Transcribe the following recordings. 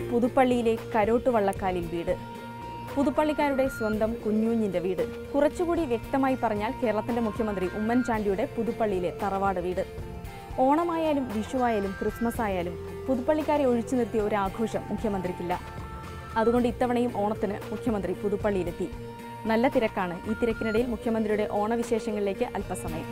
പുതുപ്പള്ളിയിലെ കരോട്ട് വള്ളക്കാലിൽ വീട്. പുതുപ്പള്ളിക്കാരുടെ സ്വന്തം കുഞ്ഞൂഞ്ഞിന്റെ വീട്. കുറച്ചുകൂടി വ്യക്തമായി പറഞ്ഞാൽ കേരളത്തിന്റെ മുഖ്യമന്ത്രി ഉമ്മൻചാണ്ടിയുടെ പുതുപ്പള്ളിയിലെ തറവാട് വീട്. ഓണമായാലും വിഷുവായാലും ക്രിസ്മസ് ആയാലും പുതുപ്പള്ളിക്കാരെ ഒഴിച്ചു നിർത്തിയ ഒരു ആഘോഷം മുഖ്യമന്ത്രിക്കില്ല. അതുകൊണ്ട് ഇത്തവണയും ഓണത്തിന് മുഖ്യമന്ത്രി പുതുപ്പള്ളിയിലെത്തി. നല്ല തിരക്കാണ്. ഈ തിരക്കിനിടയിൽ മുഖ്യമന്ത്രിയുടെ ഓണവിശേഷങ്ങളിലേക്ക് അല്പസമയം.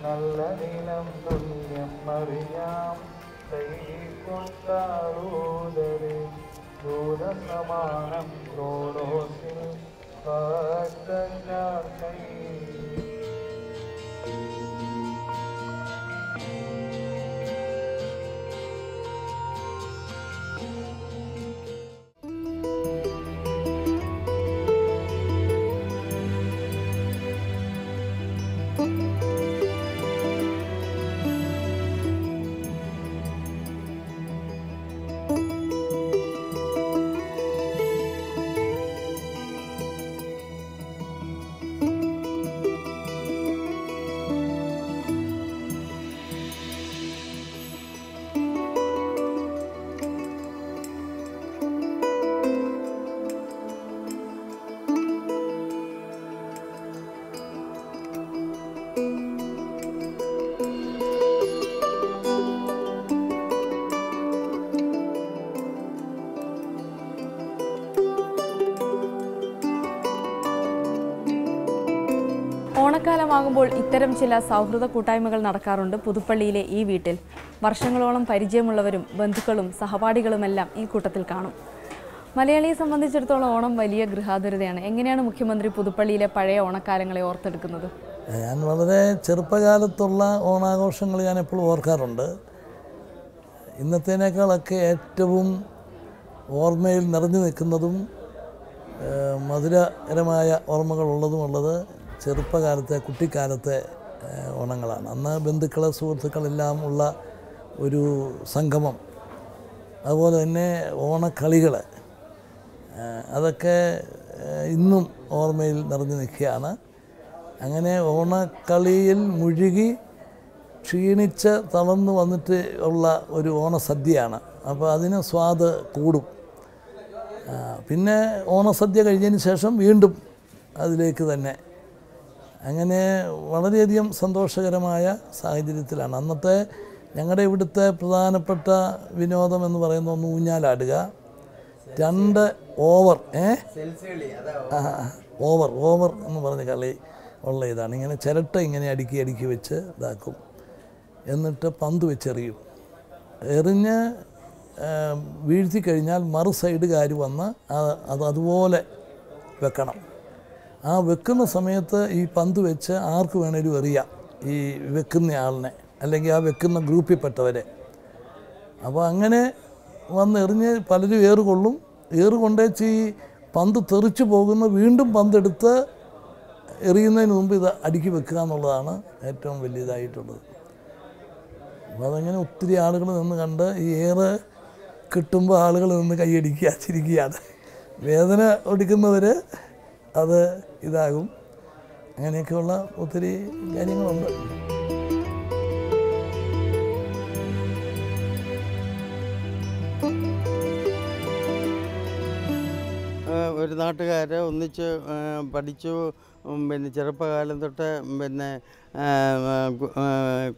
നല്ല ദിനം തുല്യം അറിയാം കൊണ്ടാടൂതരെ ദൂരസമാനം ക്രോഡോസിൽ ഓണക്കാലമാകുമ്പോൾ ഇത്തരം ചില സൗഹൃദ കൂട്ടായ്മകൾ നടക്കാറുണ്ട് പുതുപ്പള്ളിയിലെ ഈ വീട്ടിൽ. വർഷങ്ങളോളം പരിചയമുള്ളവരും ബന്ധുക്കളും സഹപാഠികളുമെല്ലാം ഈ കൂട്ടത്തിൽ കാണും. മലയാളിയെ സംബന്ധിച്ചിടത്തോളം ഓണം വലിയ ഗൃഹാതുരതയാണ്. എങ്ങനെയാണ് മുഖ്യമന്ത്രി പുതുപ്പള്ളിയിലെ പഴയ ഓണക്കാലങ്ങളെ ഓർത്തെടുക്കുന്നത്? ഞാൻ വളരെ ചെറുപ്പകാലത്തുള്ള ഓണാഘോഷങ്ങൾ ഞാൻ എപ്പോഴും ഓർക്കാറുണ്ട്. ഇന്നത്തേനേക്കാളൊക്കെ ഏറ്റവും ഓർമ്മയിൽ നിറഞ്ഞു നിൽക്കുന്നതും മധുരകരമായ ഓർമ്മകളുള്ളതുമുള്ളത് ചെറുപ്പകാലത്തെ കുട്ടിക്കാലത്തെ ഓണങ്ങളാണ്. അന്ന് ബന്ധുക്കൾ സുഹൃത്തുക്കളെല്ലാം ഉള്ള ഒരു സംഗമം, അതുപോലെ തന്നെ ഓണക്കളികൾ, അതൊക്കെ ഇന്നും ഓർമ്മയിൽ നിറഞ്ഞു നിൽക്കുകയാണ്. അങ്ങനെ ഓണക്കളിയിൽ മുഴുകി ക്ഷീണിച്ച് തളർന്നു വന്നിട്ട് ഉള്ള ഒരു ഓണസദ്യയാണ്. അപ്പോൾ അതിന് സ്വാദ് കൂടും. പിന്നെ ഓണസദ്യ കഴിഞ്ഞതിന് ശേഷം വീണ്ടും അതിലേക്ക് തന്നെ. അങ്ങനെ വളരെയധികം സന്തോഷകരമായ സാഹചര്യത്തിലാണ്. അന്നത്തെ ഞങ്ങളുടെ ഇവിടുത്തെ പ്രധാനപ്പെട്ട വിനോദം എന്ന് പറയുന്ന ഒന്ന് ഊഞ്ഞാലാടുക, 2 ഓവർ ഓവർ എന്ന് പറഞ്ഞ കളി ഉള്ള ഇതാണ്. ഇങ്ങനെ ചിരട്ട ഇങ്ങനെ അടുക്കി വെച്ച് ഇതാക്കും, എന്നിട്ട് പന്ത് വെച്ചെറിയും. എറിഞ്ഞ് വീഴ്ത്തി കഴിഞ്ഞാൽ മറു സൈഡുകാർ വന്ന് അതുപോലെ വെക്കണം. ആ വെക്കുന്ന സമയത്ത് ഈ പന്ത് വെച്ച് ആർക്ക് വേണേലും എറിയാം, ഈ വെക്കുന്ന ആളിനെ അല്ലെങ്കിൽ ആ വെക്കുന്ന ഗ്രൂപ്പിൽപ്പെട്ടവരെ. അപ്പോൾ അങ്ങനെ വന്ന് എറിഞ്ഞ് പലരും ഏറുകൊള്ളും. ഏറുകൊണ്ടേച്ച് ഈ പന്ത് തെറിച്ച് പോകുന്ന വീണ്ടും പന്തെടുത്ത് എറിയുന്നതിന് മുമ്പ് ഇത് അടുക്കി വെക്കുക എന്നുള്ളതാണ് ഏറ്റവും വലിയതായിട്ടുള്ളത്. അപ്പോൾ അതങ്ങനെ ഒത്തിരി ആളുകൾ നിന്ന് കണ്ട് ഈ ഏറ് കിട്ടുമ്പോൾ ആളുകൾ നിന്ന് കൈയടിക്കുക, ചിരിക്കുകയാണ്. വേദന ഒടിക്കുന്നവർ അത് ഇതാകും. അങ്ങനെയൊക്കെയുള്ള ഒത്തിരി കാര്യങ്ങളുണ്ട്. ഒരു നാട്ടുകാരെ ഒന്നിച്ച് പഠിച്ചു. പിന്നെ ചെറുപ്പകാലം തൊട്ട് പിന്നെ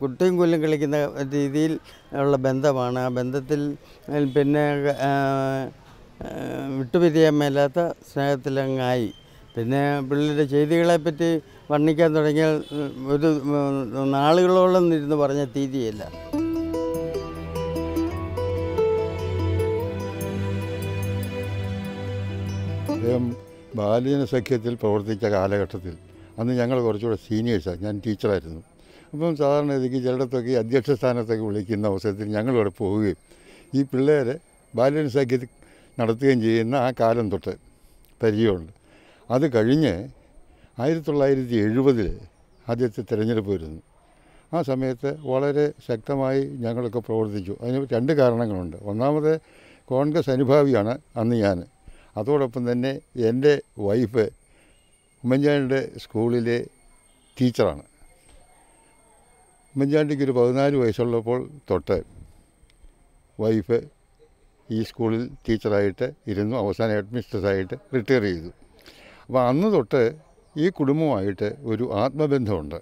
കുട്ടിയും കൊല്ലും കളിക്കുന്ന രീതിയിൽ ഉള്ള ബന്ധമാണ്. ആ ബന്ധത്തിൽ പിന്നെ വിട്ടുപിരിയാൻ മേലാത്ത സ്നേഹത്തിലങ്ങായി. പിന്നെ പുള്ളിയുടെ ചെയ്തികളെപ്പറ്റി വർണ്ണിക്കാൻ തുടങ്ങിയാൽ ഒരു നാളുകളോളം ഇരുന്ന് പറഞ്ഞാൽ തീരെയില്ല. അദ്ദേഹം ബാലജന സഖ്യത്തിൽ പ്രവർത്തിച്ച കാലഘട്ടത്തിൽ അന്ന് ഞങ്ങൾ കുറച്ചുകൂടെ സീനിയേഴ്സാണ്. ഞാൻ ടീച്ചറായിരുന്നു. അപ്പം സാധാരണ ഇതിക്ക് ചിലയിടത്തൊക്കെ അധ്യക്ഷ സ്ഥാനത്തൊക്കെ വിളിക്കുന്ന അവസരത്തിൽ ഞങ്ങളിവിടെ പോവുകയും ഈ പിള്ളേരെ ബാലജന സഖ്യത്തിൽ നടത്തുകയും ചെയ്യുന്ന ആ കാലം തൊട്ട് പരിചയമുണ്ട്. അത് കഴിഞ്ഞ് 1970 ആദ്യത്തെ തിരഞ്ഞെടുപ്പ് വരുന്നു. ആ സമയത്ത് വളരെ ശക്തമായി ഞങ്ങളൊക്കെ പ്രവർത്തിച്ചു. അതിന് 2 കാരണങ്ങളുണ്ട്. ഒന്നാമത് കോൺഗ്രസ് അനുഭാവിയാണ് അന്ന് ഞാൻ. അതോടൊപ്പം തന്നെ എൻ്റെ വൈഫ് ഉമ്മൻചാണ്ടിയുടെ സ്കൂളിലെ ടീച്ചറാണ്. ഉമ്മൻചാണ്ടിക്ക് ഒരു 14 വയസ്സുള്ളപ്പോൾ തൊട്ട് വൈഫ് ഈ സ്കൂളിൽ ടീച്ചറായിട്ട് ഇരുന്നു. അവസാനം ഹെഡ്മിസ്ട്രസ്സായിട്ട് റിട്ടയർ ചെയ്തു. അപ്പോൾ അന്ന് തൊട്ട് ഈ കുടുംബമായിട്ട് ഒരു ആത്മബന്ധമുണ്ട്.